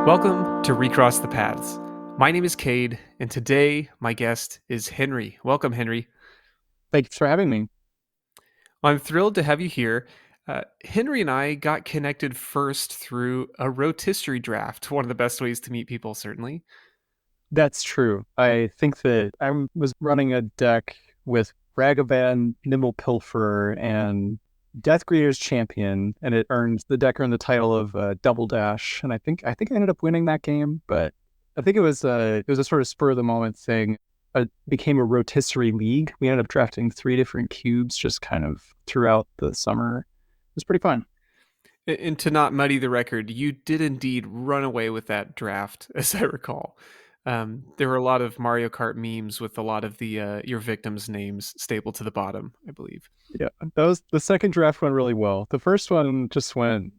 Welcome to Recross the Paths. My name is Cade, and today my guest is Henry. Welcome, Henry. Thanks for having me. I'm thrilled to have you here. Henry and I got connected first through a rotisserie draft, one of the best ways to meet people, certainly. That's true. I think that I was running a deck with Ragavan, Nimble Pilferer, and Deathgreater's Champion, and the deck earned the title of Double Dash. And I think I ended up winning that game, but I think it was a sort of spur of the moment thing. It became a rotisserie league. We ended up drafting 3 different cubes just kind of throughout the summer. It was pretty fun. And to not muddy the record, you did indeed run away with that draft, as I recall. There were a lot of Mario Kart memes with a lot of the your victims' names stapled to the bottom, I believe. Yeah, the second draft went really well. The first one just went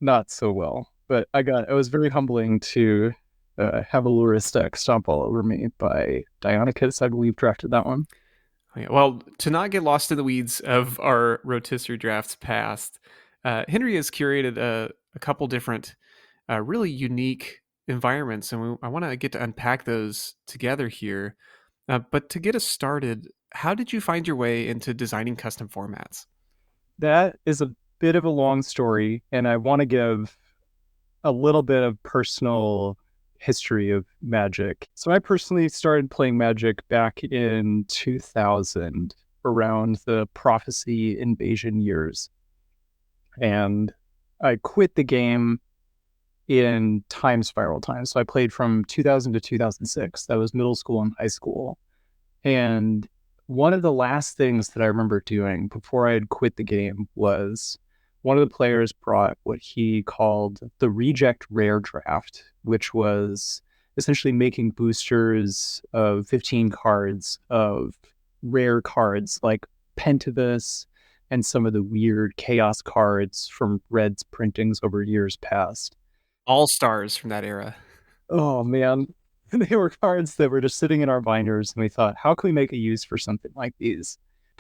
not so well, but it was very humbling to have a Luris deck stomp all over me by Dionicus, I believe, drafted that one. Oh, yeah. Well, to not get lost in the weeds of our rotisserie drafts past, Henry has curated a couple different, really unique environments, and I want to get to unpack those together here. But to get us started, how did you find your way into designing custom formats? That is a bit of a long story, and I want to give a little bit of personal history of Magic. So I personally started playing Magic back in 2000, around the Prophecy Invasion years. And I quit the game in time spiral time. So I played from 2000 to 2006. That was middle school and high school. And one of the last things that I remember doing before I had quit the game was one of the players brought what he called the reject rare draft, which was essentially making boosters of 15 cards of rare cards like Pentavus and some of the weird chaos cards from Red's printings over years past. All stars from that era. Oh man, they were cards that were just sitting in our binders, and we thought, how can we make a use for something like these?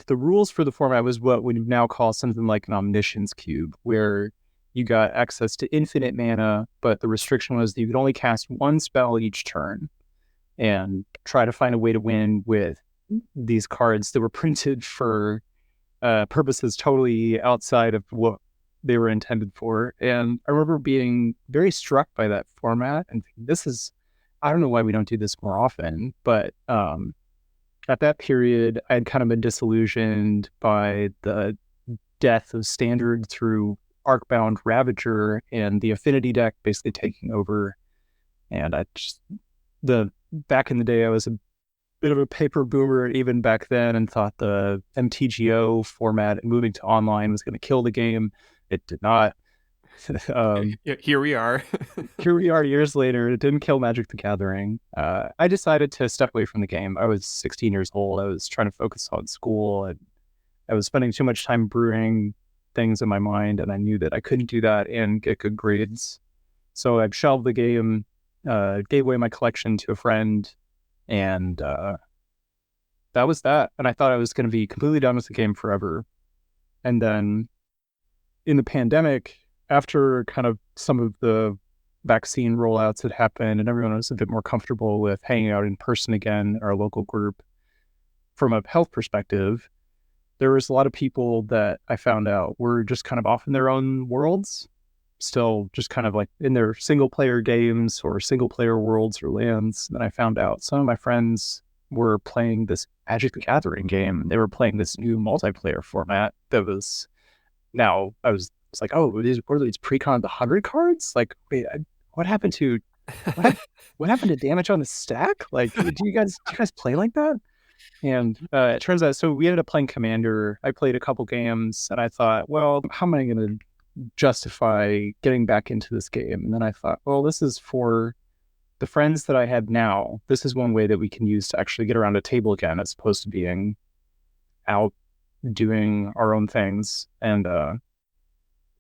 The rules for the format was what we now call something like an omniscience cube, where you got access to infinite mana, but the restriction was that you could only cast one spell each turn and try to find a way to win with these cards that were printed for purposes totally outside of what they were intended for. And I remember being very struck by that format and I don't know why we don't do this more often, but at that period, I had kind of been disillusioned by the death of Standard through Arcbound Ravager and the Affinity deck basically taking over. And back in the day, I was a bit of a paper boomer even back then and thought the MTGO format moving to online was going to kill the game. It did not. Here we are. Here we are years later. It didn't kill Magic the Gathering. I decided to step away from the game. I was 16 years old. I was trying to focus on school, and I was spending too much time brewing things in my mind, and I knew that I couldn't do that and get good grades. So I shelved the game, gave away my collection to a friend, and that was that. And I thought I was going to be completely done with the game forever. And then in the pandemic, after kind of some of the vaccine rollouts had happened and everyone was a bit more comfortable with hanging out in person again, our local group, from a health perspective, there was a lot of people that I found out were just kind of off in their own worlds, still just kind of like in their single player games or single player worlds or lands. And I found out some of my friends were playing this Magic the Gathering game. They were playing this new multiplayer format that was now I was like, oh, what are these pre-con the 100 cards? Like, wait, what happened to what happened to damage on the stack? Like, do you guys play like that? And it turns out, so we ended up playing Commander. I played a couple games, and I thought, well, how am I going to justify getting back into this game? And then I thought, well, this is for the friends that I had now. This is one way that we can use to actually get around a table again, as opposed to being out doing our own things. And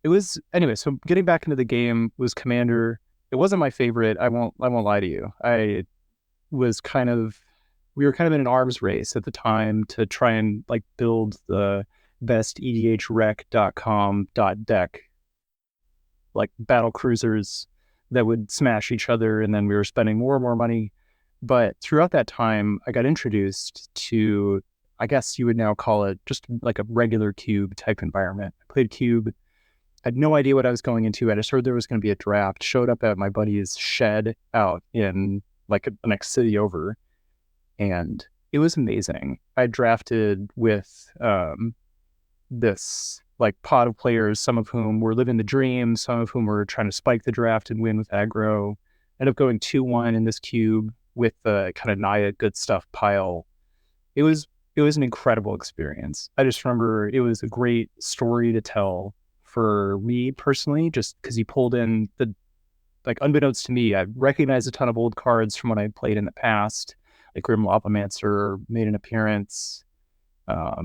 it was anyway. So getting back into the game was Commander. It wasn't my favorite. I won't lie to you. We were kind of in an arms race at the time to try and like build the best edhrec.com deck, like battle cruisers that would smash each other, and then we were spending more and more money. But throughout that time, I got introduced to, I guess you would now call it just like a regular cube type environment. I played cube. I had no idea what I was going into. I just heard there was going to be a draft. Showed up at my buddy's shed out in like the next city over, and it was amazing. I drafted with this like pod of players, some of whom were living the dream, some of whom were trying to spike the draft and win with aggro. Ended up going 2-1 in this cube with the kind of Naya good stuff pile. It was it was an incredible experience. I just remember it was a great story to tell for me personally, just because he pulled in the, like, unbeknownst to me, I recognized a ton of old cards from when I played in the past. Like Grim Lopomancer made an appearance. I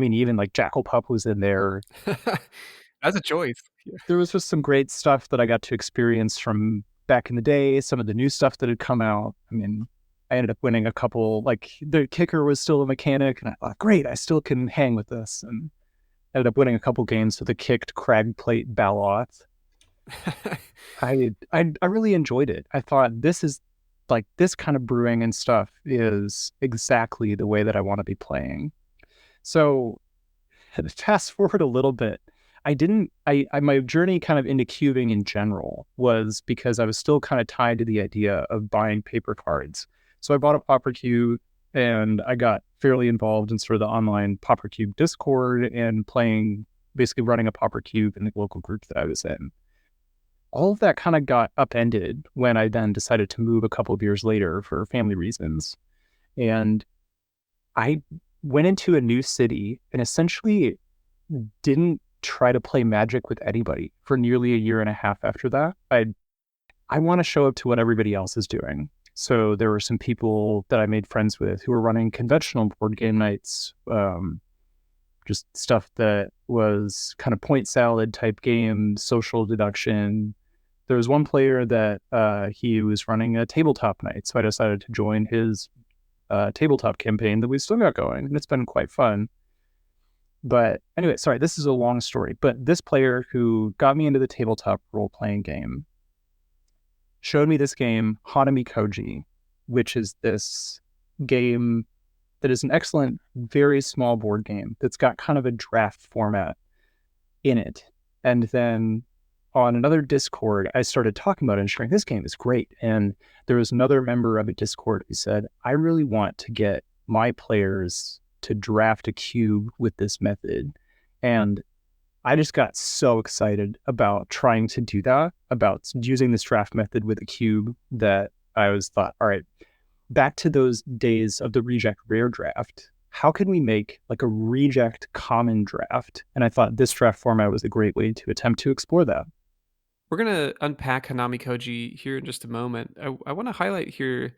mean, even like Jackal Pup was in there. That's a choice. There was just some great stuff that I got to experience from back in the day, some of the new stuff that had come out. I mean, I ended up winning a couple, like the kicker was still a mechanic, and I thought, great, I still can hang with this. And ended up winning a couple games with a kicked Cragplate Baloth. I really enjoyed it. I thought this is like this kind of brewing and stuff is exactly the way that I want to be playing. So fast forward a little bit. My journey kind of into cubing in general was because I was still kind of tied to the idea of buying paper cards. So I bought a Pauper Cube and I got fairly involved in sort of the online Pauper Cube Discord and playing, basically running a Pauper Cube in the local group that I was in. All of that kind of got upended when I then decided to move a couple of years later for family reasons. And I went into a new city and essentially didn't try to play Magic with anybody for nearly a year and a half after that. I want to show up to what everybody else is doing. So there were some people that I made friends with who were running conventional board game nights, just stuff that was kind of point salad type game, social deduction. There was one player that he was running a tabletop night, so I decided to join his tabletop campaign that we've still got going, and it's been quite fun. But anyway, sorry, this is a long story. But this player who got me into the tabletop role-playing game showed me this game, Hanamikoji, which is this game that is an excellent, very small board game that's got kind of a draft format in it. And then on another Discord, I started talking about it and sharing this game is great. And there was another member of a Discord who said, I really want to get my players to draft a cube with this method. And I just got so excited about trying to do that, about using this draft method with a cube, that I was thought, all right, back to those days of the reject rare draft. How can we make like a reject common draft? And I thought this draft format was a great way to attempt to explore that. We're gonna unpack Hanamikoji here in just a moment. I want to highlight here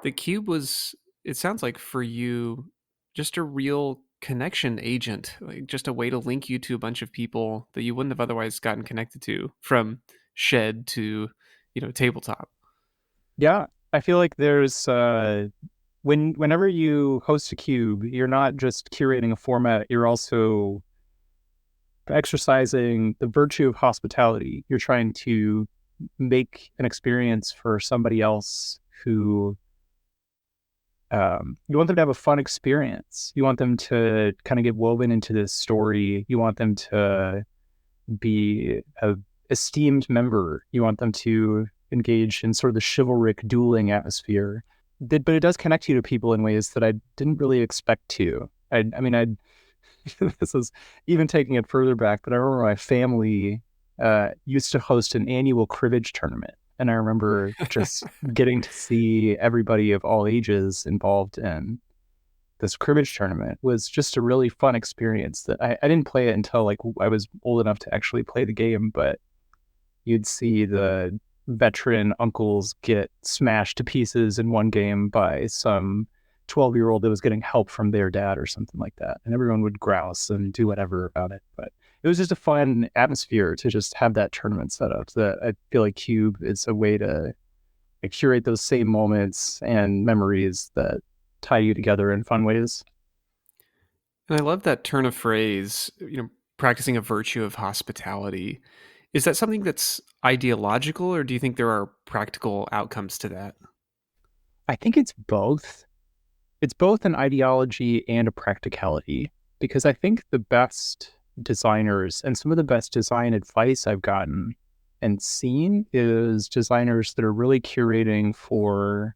the cube was. It sounds like for you, just a real connection agent, like just a way to link you to a bunch of people that you wouldn't have otherwise gotten connected to, from shed to, tabletop. Yeah, I feel like there's whenever you host a cube, you're not just curating a format, you're also exercising the virtue of hospitality. You're trying to make an experience for somebody else who you want them to have a fun experience. You want them to kind of get woven into this story. You want them to be a esteemed member. You want them to engage in sort of the chivalric dueling atmosphere. But it does connect you to people in ways that I didn't really expect to. I mean, this is even taking it further back, but I remember my family used to host an annual cribbage tournament. And I remember just getting to see everybody of all ages involved in this cribbage tournament was just a really fun experience that I didn't play it until like I was old enough to actually play the game, but you'd see the veteran uncles get smashed to pieces in one game by some 12-year-old that was getting help from their dad or something like that. And everyone would grouse and do whatever about it. But it was just a fun atmosphere to just have that tournament set up. So that I feel like Cube is a way to curate those same moments and memories that tie you together in fun ways. And I love that turn of phrase, practicing a virtue of hospitality. Is that something that's ideological, or do you think there are practical outcomes to that? I think it's both. It's both an ideology and a practicality because I think the best designers and some of the best design advice I've gotten and seen is designers that are really curating for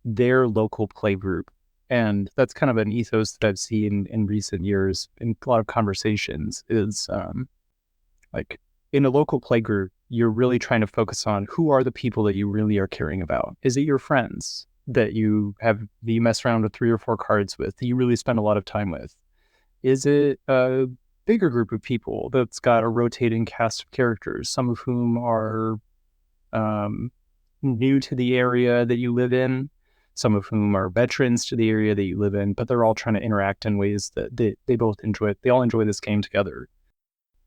their local play group. And that's kind of an ethos that I've seen in recent years in a lot of conversations is like in a local play group, you're really trying to focus on who are the people that you really are caring about. Is it your friends that you mess around with 3 or 4 cards with, that you really spend a lot of time with? Is it a bigger group of people that's got a rotating cast of characters, some of whom are um, new to the area that you live in, some of whom are veterans to the area that you live in, but they're all trying to interact in ways that they both enjoy. They all enjoy this game together.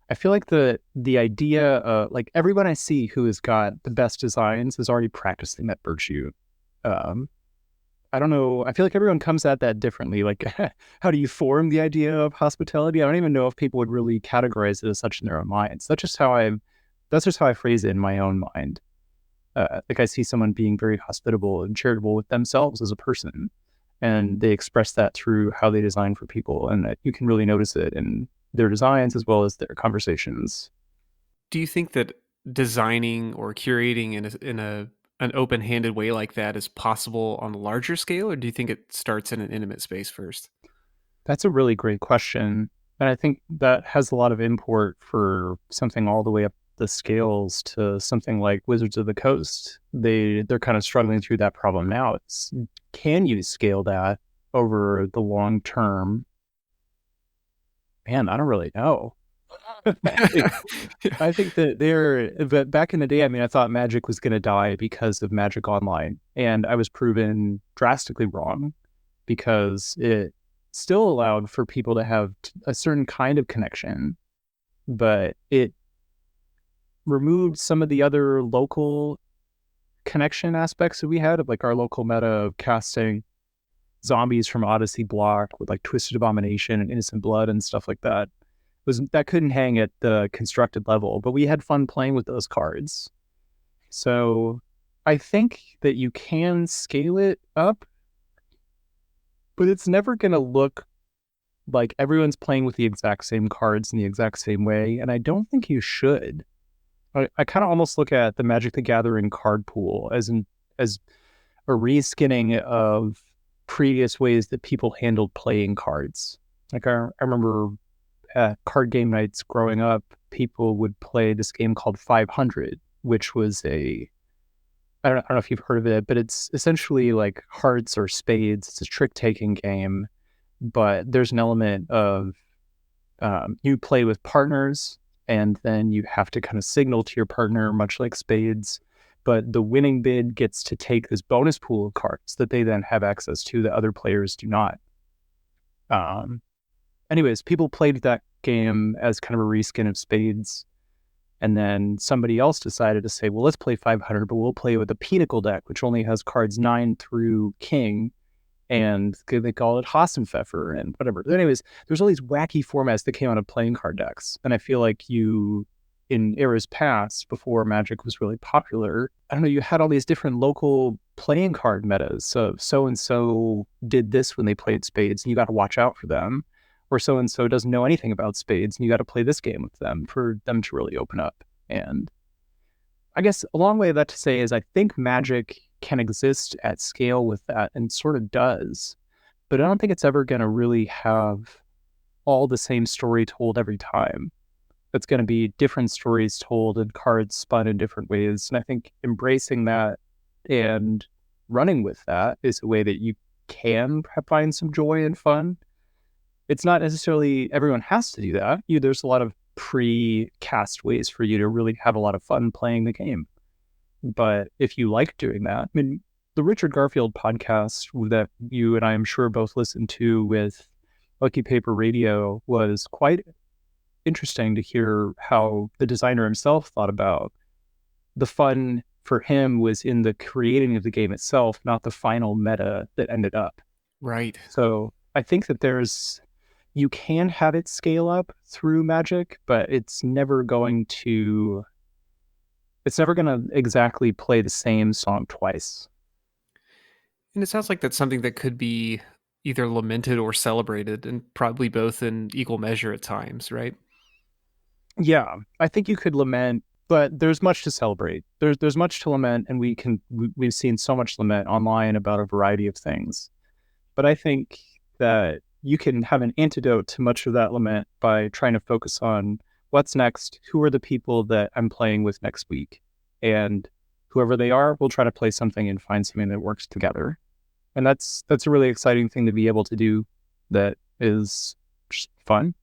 I feel like the idea, like everyone I see who has got the best designs is already practicing that virtue. Um, I don't know. I feel like everyone comes at that differently. Like, how do you form the idea of hospitality? I don't even know if people would really categorize it as such in their own minds. That's just how I phrase it in my own mind. Like I see someone being very hospitable and charitable with themselves as a person, and they express that through how they design for people, and you can really notice it in their designs as well as their conversations. Do you think that designing or curating in a an open-handed way like that is possible on a larger scale, or do you think it starts in an intimate space first? That's a really great question. And I think that has a lot of import for something all the way up the scales to something like Wizards of the Coast. They're kind of struggling through that problem now. Can you scale that over the long term? Man, I don't really know. I think I think that but back in the day, I mean, I thought Magic was going to die because of Magic Online, and I was proven drastically wrong because it still allowed for people to have a certain kind of connection, but it removed some of the other local connection aspects that we had of like our local meta of casting zombies from Odyssey block with like Twisted Abomination and Innocent Blood and stuff like that. Was that couldn't hang at the constructed level, but we had fun playing with those cards. So I think that you can scale it up, but it's never going to look like everyone's playing with the exact same cards in the exact same way. And I don't think you should. I kind of almost look at the Magic the Gathering card pool as a reskinning of previous ways that people handled playing cards. Like I remember at card game nights growing up, people would play this game called 500, which was I don't know if you've heard of it, but it's essentially like hearts or spades. It's a trick taking game, but there's an element of you play with partners and then you have to kind of signal to your partner, much like spades. But the winning bid gets to take this bonus pool of cards that they then have access to that other players do not. Um, Anyways, people played that game as kind of a reskin of spades. And then somebody else decided to say, well, let's play 500, but we'll play with a Pinnacle deck, which only has cards 9 through King. And they call it Hassenpfeffer and whatever. Anyways, there's all these wacky formats that came out of playing card decks. And I feel like in eras past, before Magic was really popular, I don't know, you had all these different local playing card metas. So and so did this when they played spades, and you got to watch out for them. Or so and so doesn't know anything about spades, and you got to play this game with them for them to really open up. And I guess a long way of that to say is I think Magic can exist at scale with that and sort of does, but I don't think it's ever going to really have all the same story told every time. It's going to be different stories told and cards spun in different ways. And I think embracing that and running with that is a way that you can find some joy and fun. It's not necessarily everyone has to do that. There's a lot of pre-cast ways for you to really have a lot of fun playing the game. But if you like doing that, I mean, the Richard Garfield podcast that you and I am sure both listened to with Lucky Paper Radio was quite interesting to hear how the designer himself thought about the fun for him was in the creating of the game itself, not the final meta that ended up. Right. So I think that you can have it scale up through Magic, but it's never going to It's never going to exactly play the same song twice. And it sounds like that's something that could be either lamented or celebrated, and probably both in equal measure at times, right? Yeah, I think you could lament, but there's much to celebrate. There's much to lament, and we've seen so much lament online about a variety of things. But I think that you can have an antidote to much of that lament by trying to focus on what's next, who are the people that I'm playing with next week, and whoever they are, we'll try to play something and find something that works together. And that's a really exciting thing to be able to do that is just fun.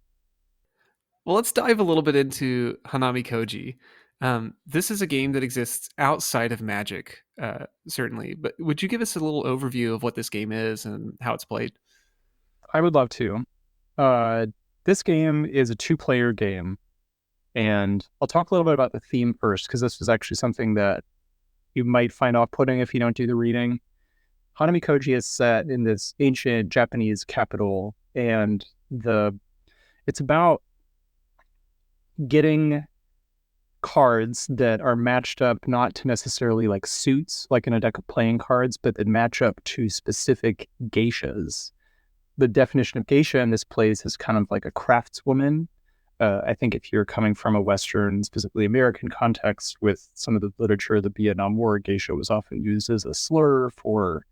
Well, let's dive a little bit into Hanamikoji. This is a game that exists outside of Magic, certainly. But would you give us a little overview of what this game is and how it's played? I would love to. Uh, this game is a two-player game, and I'll talk a little bit about the theme first because this is actually something that you might find off-putting if you don't do the reading. Hanamikoji is set in this ancient Japanese capital, and it's about getting cards that are matched up not to necessarily like suits, like in a deck of playing cards, but that match up to specific geishas. The definition of geisha in this place is kind of like a craftswoman. I think if you're coming from a Western, specifically American context with some of the literature of the Vietnam War, geisha was often used as a slur for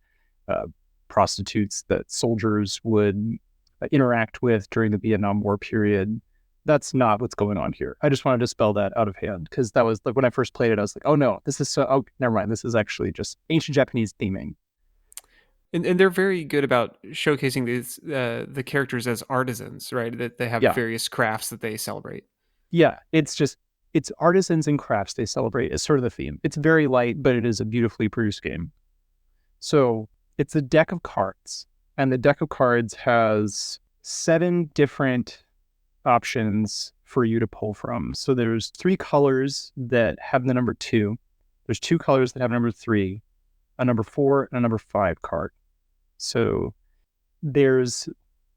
uh, prostitutes that soldiers would interact with during the Vietnam War period. That's not what's going on here. I just wanted to spell that out of hand because that was like when I first played it, I was like, oh no, this is so, oh, never mind. This is actually just ancient Japanese theming. And they're very good about showcasing the characters as artisans, right? That they have Yeah. various crafts that they celebrate. Yeah. It's artisans and crafts they celebrate is sort of the theme. It's very light, but it is a beautifully produced game. So it's a deck of cards, and the deck of cards has 7 different options for you to pull from. So there's 3 colors that have the number 2. There's 2 colors that have number 3, a number 4, and a number 5 card. So there's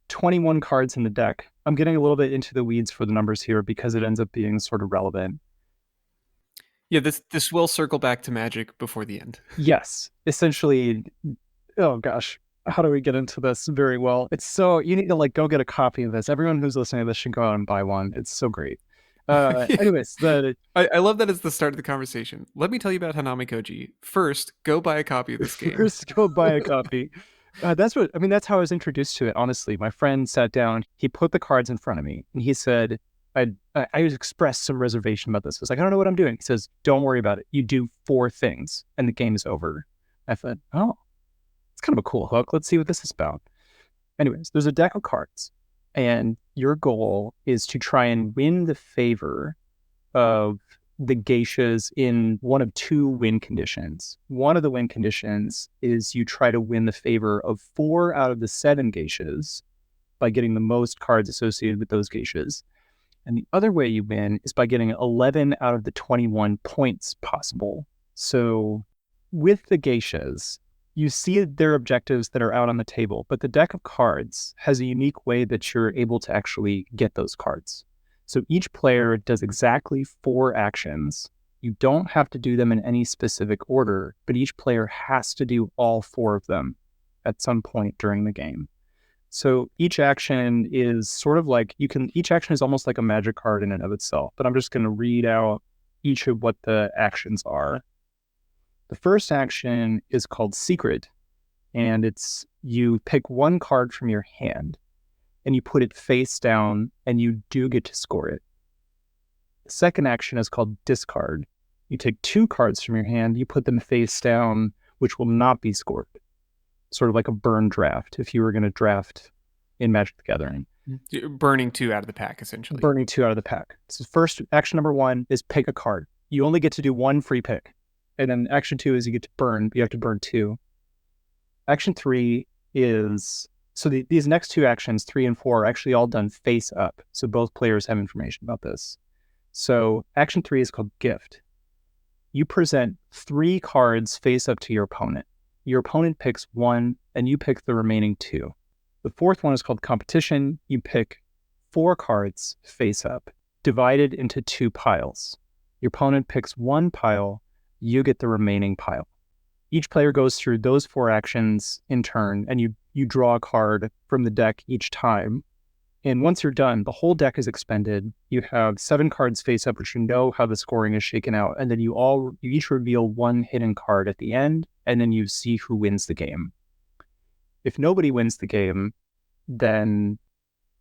21 cards in the deck. I'm getting a little bit into the weeds for the numbers here because it ends up being sort of relevant. Yeah, this will circle back to Magic before the end. Yes, essentially, oh gosh, how do we get into this very well? It's so, you need to like go get a copy of this. Everyone who's listening to this should go out and buy one. It's so great. Anyways, the I love that as the start of the conversation. Let me tell you about Hanami Koji. First, go buy a copy of this game. first go buy a copy. That's how I was introduced to it. Honestly, my friend sat down, he put the cards in front of me, and he said, I expressed some reservation about this. I was like, I don't know what I'm doing. He says, don't worry about it. You do 4 things, and the game is over. I thought, oh, it's kind of a cool hook. Let's see what this is about. Anyways, there's a deck of cards, and your goal is to try and win the favor of the geishas in one of 2 win conditions. One of the win conditions is you try to win the favor of 4 out of the 7 geishas by getting the most cards associated with those geishas. And the other way you win is by getting 11 out of the 21 points possible. So with the geishas, you see their objectives that are out on the table, but the deck of cards has a unique way that you're able to actually get those cards. So each player does exactly 4 actions. You don't have to do them in any specific order, but each player has to do all 4 of them at some point during the game. So each action is sort of like each action is almost like a magic card in and of itself, but I'm just going to read out each of what the actions are. The first action is called Secret, and it's you pick 1 card from your hand and you put it face down, and you do get to score it. The second action is called Discard. You take 2 cards from your hand, you put them face down, which will not be scored. Sort of like a burn draft if you were going to draft in Magic the Gathering. Burning 2 out of the pack, essentially. Burning 2 out of the pack. So first, action number 1 is pick a card. You only get to do 1 free pick. And then action 2 is you get to burn. You have to burn 2. Action 3 is... So these next 2 actions, 3 and 4, are actually all done face up. So both players have information about this. So action 3 is called Gift. You present 3 cards face up to your opponent. Your opponent picks 1, and you pick the remaining 2. The fourth one is called Competition. You pick 4 cards face up, divided into 2 piles. Your opponent picks one pile, you get the remaining pile. Each player goes through those four actions in turn, and you draw a card from the deck each time. And once you're done, the whole deck is expended. You have 7 cards face up, which you know how the scoring is shaken out, and then you each reveal one hidden card at the end, and then you see who wins the game. If nobody wins the game, then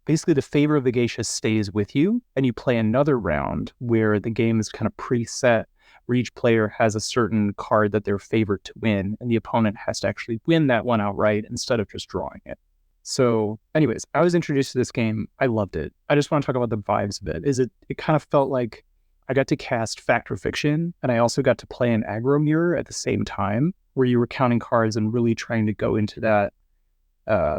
basically the favor of the geisha stays with you, and you play another round where the game is kind of preset, where each player has a certain card that they're favored to win, and the opponent has to actually win that one outright instead of just drawing it. So, anyways, I was introduced to this game. I loved it. I just want to talk about the vibes of it. It kind of felt like I got to cast Fact or Fiction, and I also got to play an aggro mirror at the same time, where you were counting cards and really trying to go into that uh,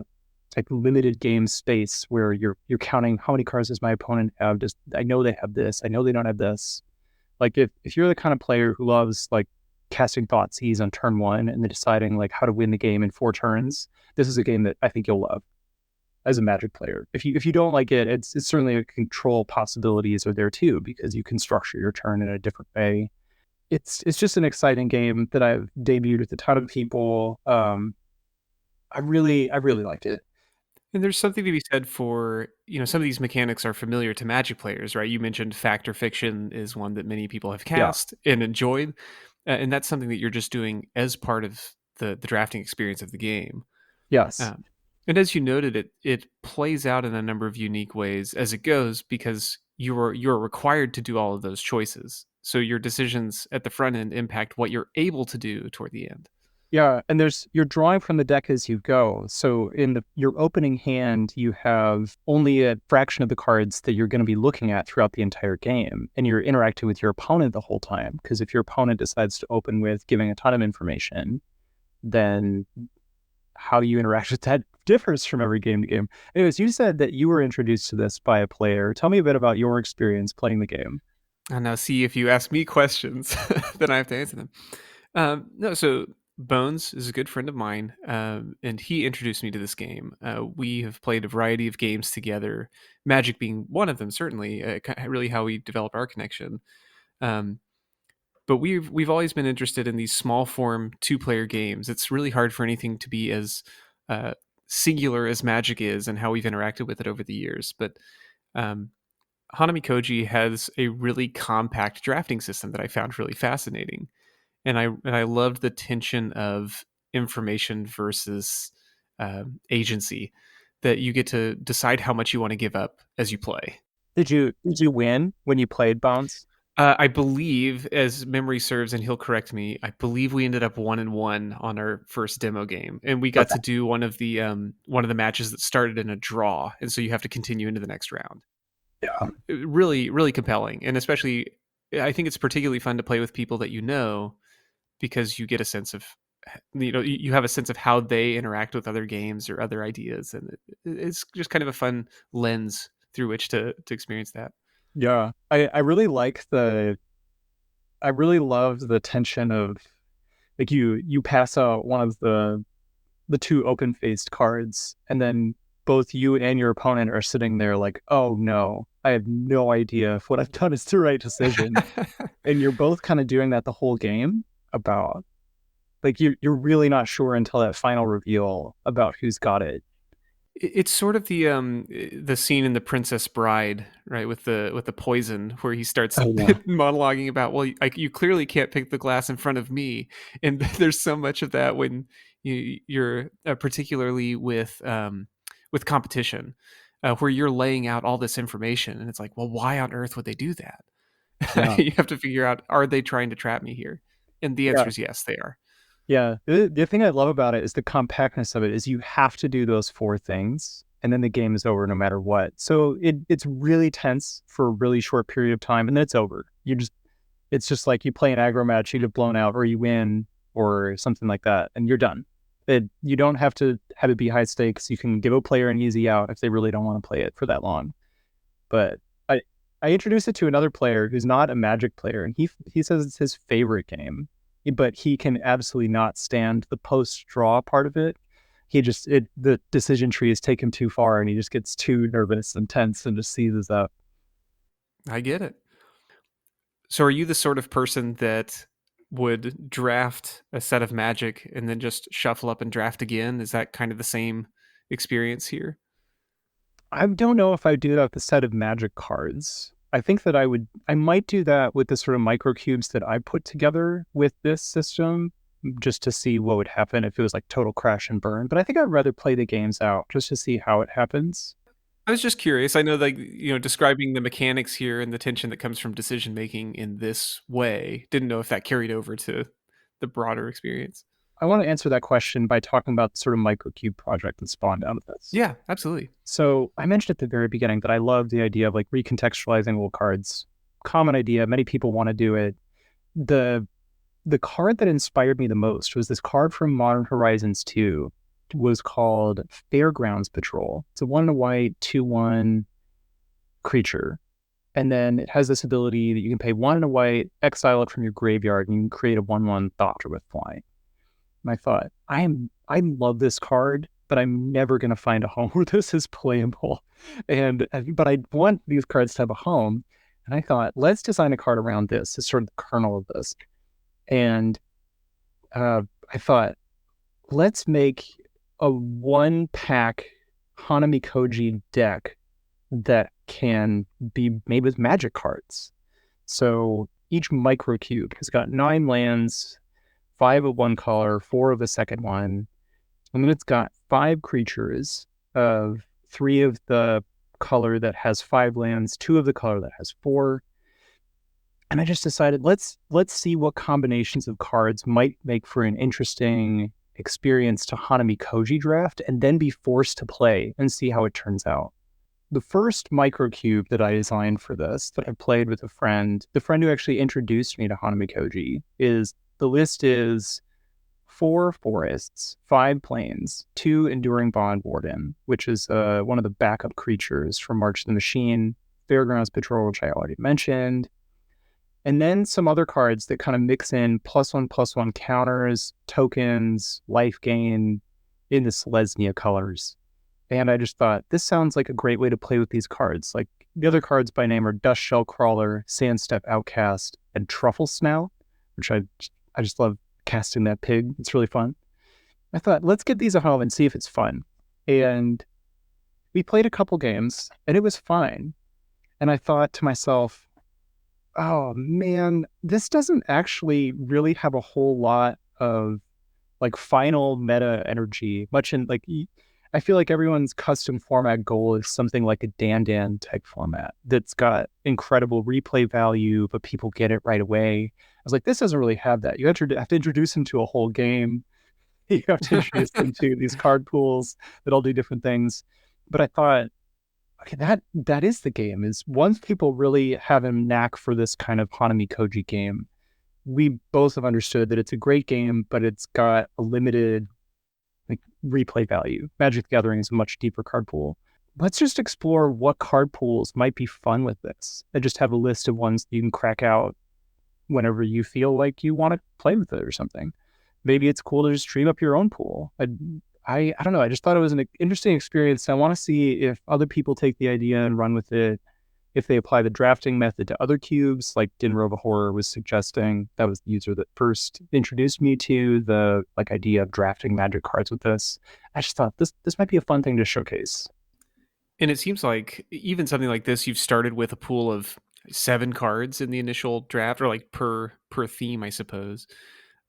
like limited game space where you're counting how many cards does my opponent have. Just I know they have this. I know they don't have this. Like if you're the kind of player who loves like casting Thoughtseize on turn one and then deciding like how to win the game in 4 turns, this is a game that I think you'll love as a Magic player. If you don't like it, it's certainly a control possibilities are there too because you can structure your turn in a different way. It's just an exciting game that I've debuted with a ton of people. I really liked it. And there's something to be said for, some of these mechanics are familiar to Magic players, right? You mentioned fact or fiction is one that many people have Yeah. cast and enjoyed, and that's something that you're just doing as part of the drafting experience of the game. Yes. Um, and as you noted, it plays out in a number of unique ways as it goes because you're required to do all of those choices. So your decisions at the front end impact what you're able to do toward the end. Yeah, and you're drawing from the deck as you go. So in your opening hand, you have only a fraction of the cards that you're going to be looking at throughout the entire game, and you're interacting with your opponent the whole time. Because if your opponent decides to open with giving a ton of information, then how you interact with that differs from every game to game. Anyways, you said that you were introduced to this by a player. Tell me a bit about your experience playing the game. And now see if you ask me questions, then I have to answer them. No, so Bones is a good friend of mine, and he introduced me to this game. We have played a variety of games together, Magic being one of them, certainly. Really, how we developed our connection. Um, but we've always been interested in these small form 2-player games. It's really hard for anything to be as uh, singular as Magic is, and how we've interacted with it over the years. But um, Hanamikoji has a really compact drafting system that I found really fascinating, and I loved the tension of information versus agency, that you get to decide how much you want to give up as you play. Did you win when you played Bounce? I believe, as memory serves, and he'll correct me, I believe we ended up 1-1 on our first demo game, and we got Okay. to do one of the matches that started in a draw, and so you have to continue into the next round. Yeah. Really, really compelling, and especially, I think it's particularly fun to play with people that you know, because you get a sense of, you have a sense of how they interact with other games or other ideas, and it's just kind of a fun lens through which to experience that. Yeah. I really loved the tension of like you pass out one of the two open faced cards, and then both you and your opponent are sitting there like, oh no, I have no idea if what I've done is the right decision. And you're both kind of doing that the whole game about like you're really not sure until that final reveal about who's got it. It's sort of the scene in The Princess Bride, right, with the poison, where he starts Oh yeah. monologuing about, well, you clearly can't pick the glass in front of me, and there's so much of that when you're particularly with competition, where you're laying out all this information, and it's like, well, why on earth would they do that? Yeah. You have to figure out, are they trying to trap me here? And the Yeah. answer is yes, they are. Yeah. The thing I love about it is the compactness of it is you have to do those four things and then the game is over no matter what. So it's really tense for a really short period of time and then it's over. It's just like you play an aggro match, you get blown out or you win or something like that and you're done. You don't have to have it be high stakes. You can give a player an easy out if they really don't want to play it for that long. But I I introduced it to another player who's not a Magic player, and he says it's his favorite game, but he can absolutely not stand the post draw part of it. The decision trees take him too far, and he just gets too nervous and tense and just seizes up. I get it. So are you the sort of person that would draft a set of Magic and then just shuffle up and draft again? Is that kind of the same experience here? I don't know if I would do that with a set of magic cards. I think that I might do that with the sort of microcubes that I put together with this system, just to see what would happen if it was like total crash and burn. But I think I'd rather play the games out just to see how it happens. I was just curious. I know, like, describing the mechanics here and the tension that comes from decision making in this way. Didn't know if that carried over to the broader experience. I want to answer that question by talking about the sort of microcube project that spawned out of this. Yeah, absolutely. So I mentioned at the very beginning that I love the idea of like recontextualizing old cards. Common idea. Many people want to do it. The the card that inspired me the most was this card from Modern Horizons 2. It was called Fairgrounds Patrol. It's a 1 and a white, 2/1 creature. And then it has this ability that you can pay 1 and a white, exile it from your graveyard, and you can create a 1/1 Thopter with flying. And I thought, I love this card, but I'm never going to find a home where this is playable. But I want these cards to have a home. And I thought, let's design a card around this. It's sort of the kernel of this. And I thought, let's make a 1 pack Hanamikoji deck that can be made with magic cards. So each microcube has got 9 lands, 5 of one color, 4 of the second one. And then it's got 5 creatures of 3 of the color that has 5 lands, 2 of the color that has 4. And I just decided let's see what combinations of cards might make for an interesting experience to Hanamikoji draft, and then be forced to play and see how it turns out. The first microcube that I designed for this, that I played with a friend, the friend who actually introduced me to Hanamikoji, the list is 4 forests, 5 plains, 2 Enduring Bond Warden, which is one of the backup creatures from March of the Machine, Fairgrounds Patrol, which I already mentioned, and then some other cards that kind of mix in +1/+1 counters, tokens, life gain in the Selesnya colors. And I just thought, this sounds like a great way to play with these cards. Like, the other cards by name are Dust Shell Crawler, Sandstep Outcast, and Truffle Snout, which I just love casting that pig. It's really fun. I thought, let's get these at home and see if it's fun. And we played a couple games, and it was fine. And I thought to myself, oh man, this doesn't actually really have a whole lot of like final meta energy, much in like, I feel like everyone's custom format goal is something like a Dan type format that's got incredible replay value, but people get it right away. I was like, this doesn't really have that. You have to introduce them to a whole game. You have to introduce them to these card pools that all do different things. But I thought, okay, that is the game. Is once people really have a knack for this kind of Hanamikoji game, we both have understood that it's a great game, but it's got a limited like replay value. Magic the Gathering is a much deeper card pool. Let's just explore what card pools might be fun with this. I just have a list of ones that you can crack out whenever you feel like you want to play with it or something. Maybe it's cool to just dream up your own pool. I don't know. I just thought it was an interesting experience. I want to see if other people take the idea and run with it, if they apply the drafting method to other cubes, like Dinrova Horror was suggesting. That was the user that first introduced me to the like idea of drafting magic cards with this. I just thought this might be a fun thing to showcase. And it seems like even something like this, you've started with a pool of 7 cards in the initial draft, or like per theme, I suppose.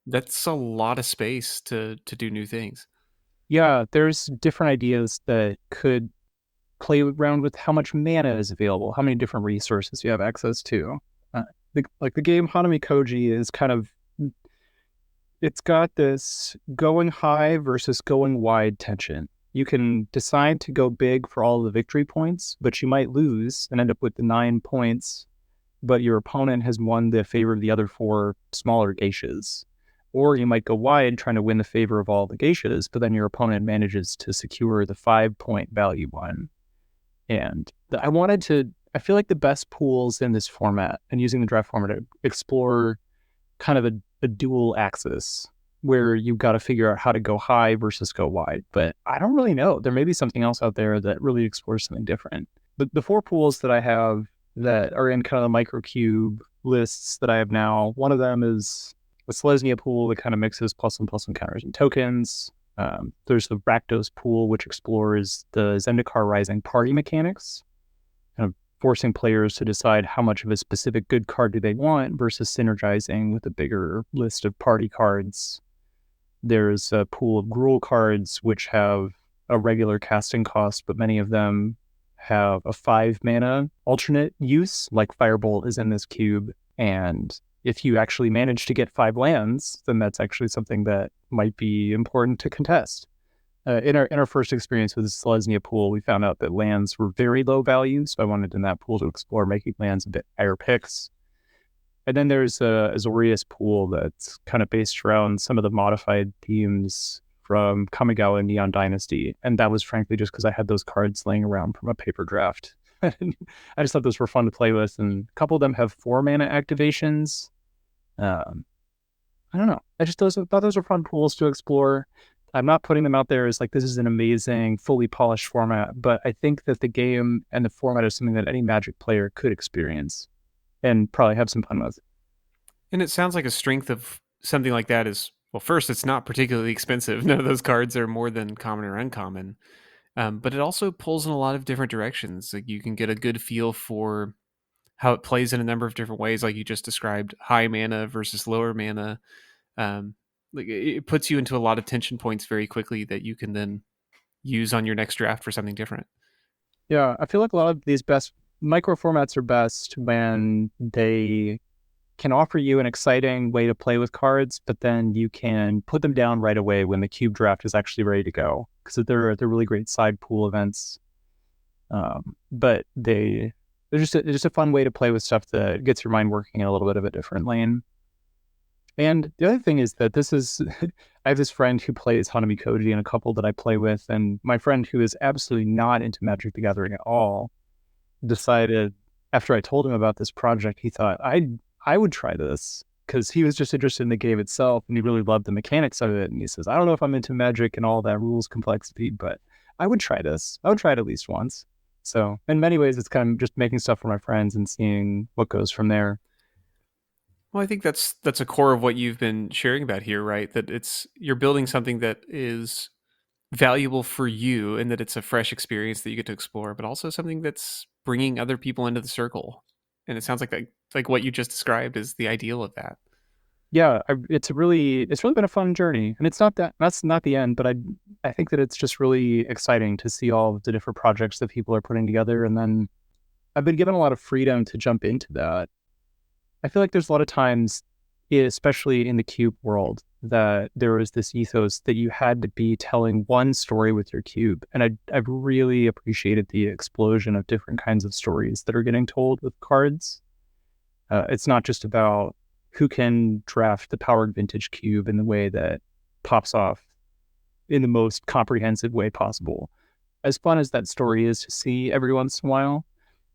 That's a lot of space to do new things. Yeah, there's different ideas that could play around with how much mana is available, how many different resources you have access to. The game Hanamikoji is kind of, it's got this going high versus going wide tension. You can decide to go big for all the victory points, but you might lose and end up with the 9 points, but your opponent has won the favor of the other 4 smaller geishas. Or you might go wide trying to win the favor of all the geishas, but then your opponent manages to secure the 5-point value one. And I feel like the best pools in this format and using the draft format to explore kind of a dual axis where you've got to figure out how to go high versus go wide. But I don't really know. There may be something else out there that really explores something different. But the 4 pools that I have that are in kind of the microcube lists that I have now. One of them is a Selesnya pool that kind of mixes plus one counters and tokens. There's the Rakdos pool, which explores the Zendikar Rising party mechanics, kind of forcing players to decide how much of a specific good card do they want versus synergizing with a bigger list of party cards. There's a pool of Gruul cards, which have a regular casting cost, but many of them have a 5 mana alternate use, like Firebolt is in this cube. And if you actually manage to get 5 lands, then that's actually something that might be important to contest. In our first experience with the Selesnya pool, we found out that lands were very low value, so I wanted in that pool to explore making lands a bit higher picks. And then there's a Azorius pool that's kind of based around some of the modified themes from Kamigawa and Neon Dynasty. And that was frankly just because I had those cards laying around from a paper draft. I just thought those were fun to play with. And a couple of them have 4 mana activations. I don't know. Thought those were fun pools to explore. I'm not putting them out there as like this is an amazing, fully polished format, but I think that the game and the format is something that any Magic player could experience and probably have some fun with. And it sounds like a strength of something like that is, well, first, it's not particularly expensive. None of those cards are more than common or uncommon. But it also pulls in a lot of different directions. Like you can get a good feel for how it plays in a number of different ways, like you just described, high mana versus lower mana. Um, like it puts you into a lot of tension points very quickly that you can then use on your next draft for something different. Yeah, I feel like a lot of these best micro formats are best when they can offer you an exciting way to play with cards, but then you can put them down right away when the cube draft is actually ready to go because they're really great side pool events. But they're just a fun way to play with stuff that gets your mind working in a little bit of a different lane. And the other thing is that this is, I have this friend who plays Hanamikoji and a couple that I play with, and my friend who is absolutely not into Magic the Gathering at all decided after I told him about this project, he thought I would try this because he was just interested in the game itself and he really loved the mechanics of it. And he says, I don't know if I'm into Magic and all that rules complexity, but I would try this. I would try it at least once. So in many ways, it's kind of just making stuff for my friends and seeing what goes from there. Well, I think that's a core of what you've been sharing about here, right? That it's you're building something that is valuable for you and that it's a fresh experience that you get to explore, but also something that's bringing other people into the circle. And it sounds like what you just described is the ideal of that. Yeah, it's really been a fun journey, and that's not the end, but I think that it's just really exciting to see all of the different projects that people are putting together, and then I've been given a lot of freedom to jump into that. I feel like there's a lot of times, especially in the cube world, that there was this ethos that you had to be telling one story with your cube, and I've really appreciated the explosion of different kinds of stories that are getting told with cards. It's not just about who can draft the powered vintage cube in the way that pops off in the most comprehensive way possible. As fun as that story is to see every once in a while,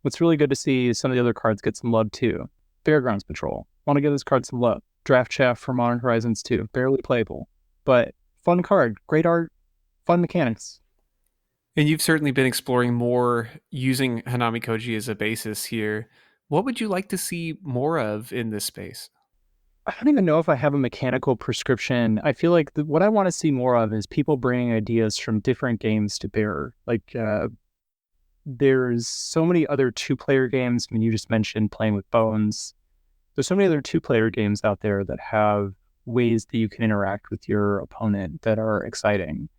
what's really good to see is some of the other cards get some love too. Fairgrounds Patrol. Want to give this card some love. Draft Chaff for Modern Horizons 2. Barely playable, but fun card. Great art. Fun mechanics. And you've certainly been exploring more using Hanami Koji as a basis here. What would you like to see more of in this space? I don't even know if I have a mechanical prescription. I feel like what I want to see more of is people bringing ideas from different games to bear. Like, there's so many other 2-player games. I mean, you just mentioned Playing with Bones. There's so many other 2-player games out there that have ways that you can interact with your opponent that are exciting.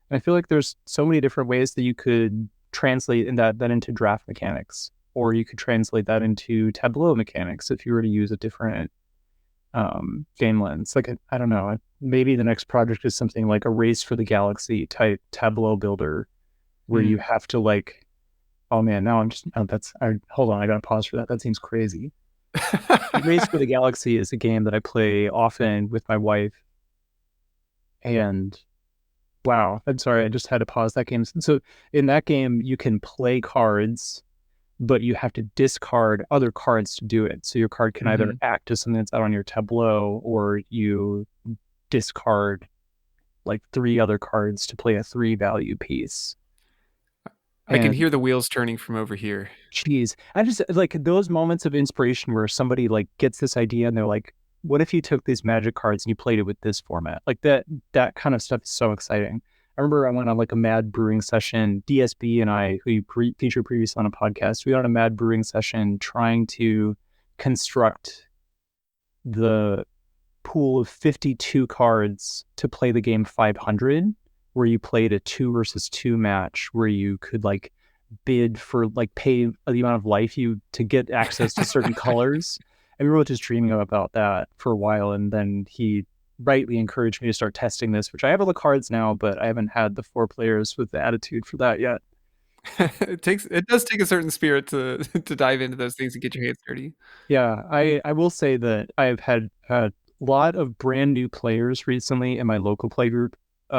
And I feel like there's so many different ways that you could translate that into draft mechanics, or you could translate that into tableau mechanics if you were to use a different game lens. Like, I don't know, maybe the next project is something like a Race for the Galaxy type tableau builder where you have to like, oh man, now I'm just, oh, hold on, I gotta pause for that. That seems crazy. Race for the Galaxy is a game that I play often with my wife. And wow, I'm sorry, I just had to pause that game. So in that game, you can play cards, but you have to discard other cards to do it. So your card can either act as something that's out on your tableau, or you discard like 3 other cards to play a 3 value piece. I can And hear the wheels turning from over here. geez, I just like those moments of inspiration where somebody like gets this idea and they're like, what if you took these magic cards and you played it with this format? Like that kind of stuff is so exciting. I remember I went on like a mad brewing session. DSB and I, who you featured previously on a podcast, we went on a mad brewing session trying to construct the pool of 52 cards to play the game 500, where you played a 2 versus 2 match where you could like bid for like pay the amount of life you to get access to certain colors. And we were just dreaming about that for a while. And then he rightly encouraged me to start testing this, which I have all the cards now, but I haven't had the 4 players with the attitude for that yet. It does take a certain spirit to to dive into those things and get your hands dirty. Yeah, I will say that I've had a lot of brand new players recently in my local play group. We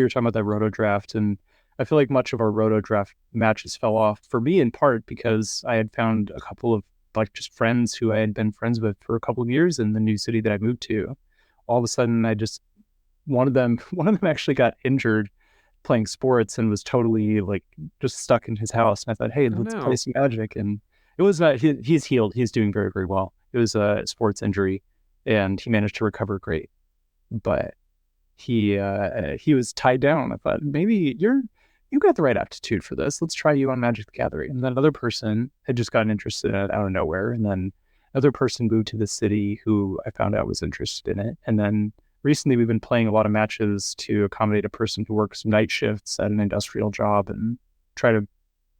were talking about that roto draft, and I feel like much of our roto draft matches fell off for me in part because I had found a couple of like just friends who I had been friends with for a couple of years in the new city that I moved to. All of a sudden, I just one of them actually got injured playing sports and was totally like just stuck in his house. And I thought, hey, Oh let's play no. some Magic. And it was not, he's healed. He's doing very, very well. It was a sports injury and he managed to recover great. But he was tied down. I thought, maybe you got the right aptitude for this. Let's try you on Magic the Gathering. And then another person had just gotten interested in it out of nowhere. And then another person moved to the city who I found out was interested in it. And then recently we've been playing a lot of matches to accommodate a person who works night shifts at an industrial job and try to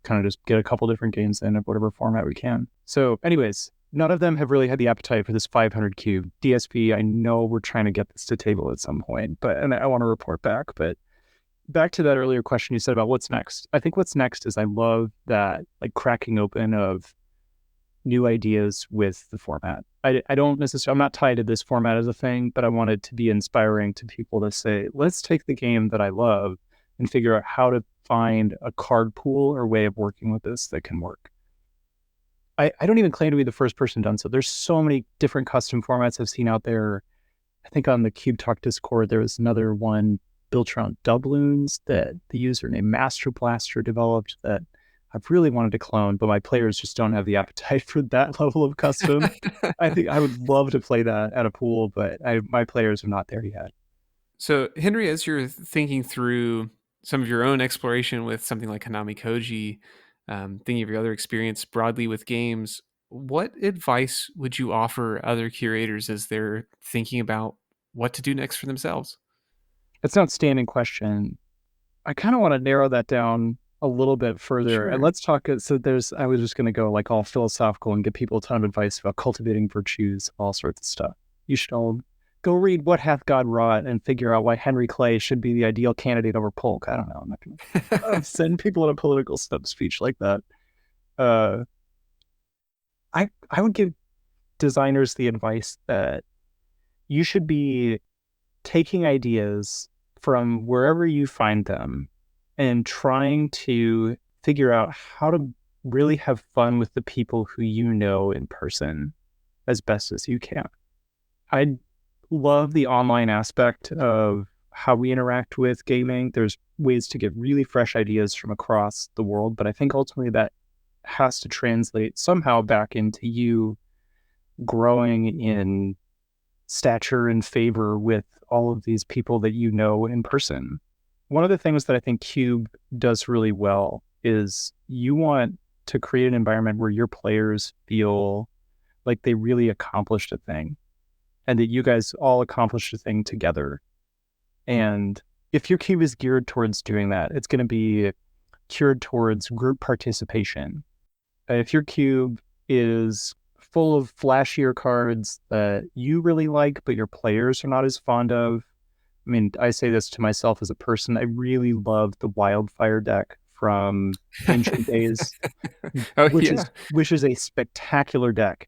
kind of just get a couple different games in of whatever format we can. So anyways, none of them have really had the appetite for this 500 cube. DSP, I know we're trying to get this to table at some point, and I want to report back. But back to that earlier question you said about what's next. I think what's next is I love that like cracking open of new ideas with the format. I don't necessarily, I'm not tied to this format as a thing, but I want it to be inspiring to people to say, let's take the game that I love and figure out how to find a card pool or way of working with this that can work. I don't even claim to be the first person done so. There's so many different custom formats I've seen out there. I think on the Cube Talk Discord, there was another one built around doubloons that the user named Master Blaster developed that I've really wanted to clone, but my players just don't have the appetite for that level of custom. I think I would love to play that at a pool, but my players are not there yet. So, Henry, as you're thinking through some of your own exploration with something like Hanamikoji, thinking of your other experience broadly with games, what advice would you offer other curators as they're thinking about what to do next for themselves? It's an outstanding question. I kind of want to narrow that down a little bit further. And Sure. let's talk. So I was just going to go like all philosophical and give people a ton of advice about cultivating virtues, all sorts of stuff. You should all go read What Hath God Wrought and figure out why Henry Clay should be the ideal candidate over Polk. I don't know. I'm not going to send people on a political stump speech like that. Uh, I would give designers the advice that you should be taking ideas from wherever you find them and trying to figure out how to really have fun with the people who you know in person as best as you can. I love the online aspect of how we interact with gaming. There's ways to get really fresh ideas from across the world, but I think ultimately that has to translate somehow back into you growing in stature and favor with all of these people that you know in person. One of the things that I think Cube does really well is you want to create an environment where your players feel like they really accomplished a thing and that you guys all accomplished a thing together. And if your cube is geared towards doing that, it's going to be geared towards group participation. If your cube is full of flashier cards that you really like, but your players are not as fond of, I mean, I say this to myself as a person, I really love the Wildfire deck from Ancient Days, Oh yeah. which is a spectacular deck,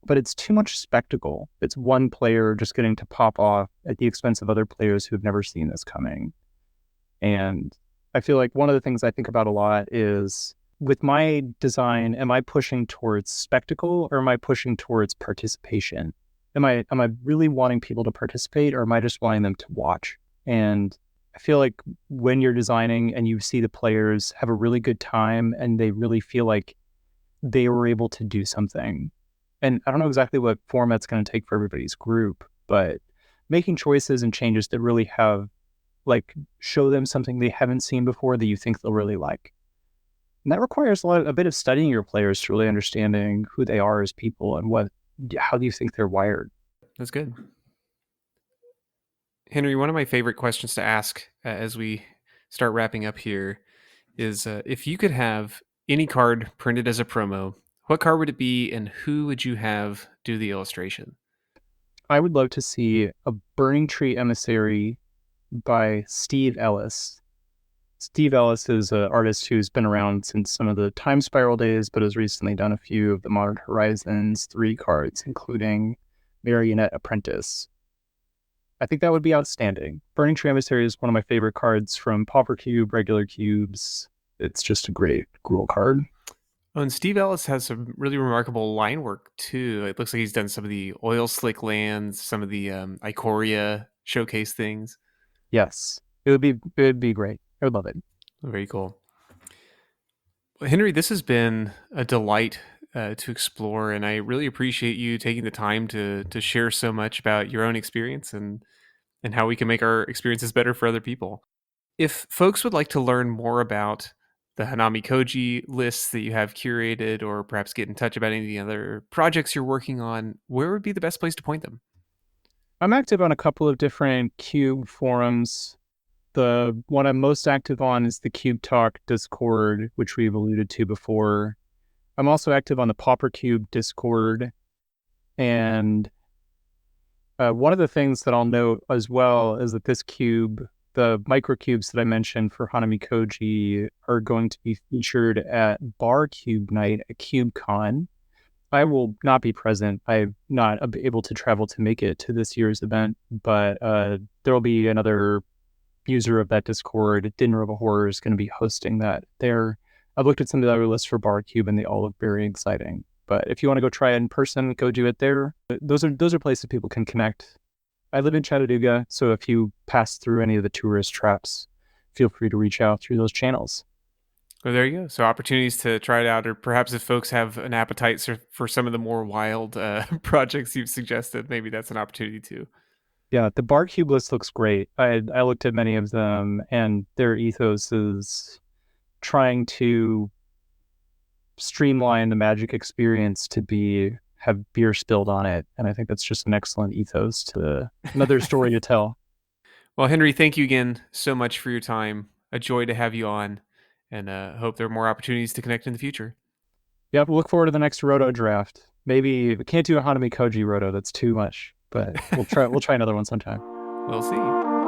but it's too much spectacle. It's one player just getting to pop off at the expense of other players who've never seen this coming. And I feel like one of the things I think about a lot is with my design, am I pushing towards spectacle or am I pushing towards participation? Am I really wanting people to participate or am I just wanting them to watch? And I feel like when you're designing and you see the players have a really good time and they really feel like they were able to do something. And I don't know exactly what format's going to take for everybody's group, but making choices and changes that really have like show them something they haven't seen before that you think they'll really like. And that requires a bit of studying your players to really understanding who they are as people and how do you think they're wired. That's good. Henry, one of my favorite questions to ask as we start wrapping up here is if you could have any card printed as a promo, what card would it be and who would you have do the illustration? I would love to see a Burning Tree Emissary by Steve Ellis. Steve Ellis is an artist who's been around since some of the Time Spiral days, but has recently done a few of the Modern Horizons 3 cards, including Marionette Apprentice. I think that would be outstanding. Burning Tree Emissary is one of my favorite cards from Pauper Cube, regular cubes. It's just a great Gruul card. Oh, and Steve Ellis has some really remarkable line work too. It looks like he's done some of the oil slick lands, some of the Ikoria showcase things. Yes, it would be great. I would love it. Very cool. Well, Henry, this has been a delight to explore, and I really appreciate you taking the time to share so much about your own experience and how we can make our experiences better for other people. If folks would like to learn more about the Hanamikoji lists that you have curated, or perhaps get in touch about any of the other projects you're working on, where would be the best place to point them? I'm active on a couple of different cube forums. The one I'm most active on is the Cube Talk Discord, which we've alluded to before. I'm also active on the Pauper Cube Discord. And one of the things that I'll note as well is that this cube, the microcubes that I mentioned for Hanamikoji, are going to be featured at Bar Cube Night at CubeCon. I will not be present. I'm not able to travel to make it to this year's event, but there will be another user of that Discord, Dinner of a Horror, is going to be hosting that there. I've looked at some of the other lists for Bar Cube and they all look very exciting. But if you want to go try it in person, go do it there. Those are places people can connect. I live in Chattanooga, so if you pass through any of the tourist traps, feel free to reach out through those channels. Well, there you go. So opportunities to try it out, or perhaps if folks have an appetite for some of the more wild projects you've suggested, maybe that's an opportunity too. Yeah, the Bar Cube list looks great. I looked at many of them, and their ethos is trying to streamline the Magic experience to have beer spilled on it, and I think that's just an excellent ethos to another story to tell. Well, Henry, thank you again so much for your time. A joy to have you on, and hope there are more opportunities to connect in the future. Yeah, we'll look forward to the next Roto draft. Maybe we can't do a Hanami Koji Roto, that's too much, but we'll try another one sometime. We'll see.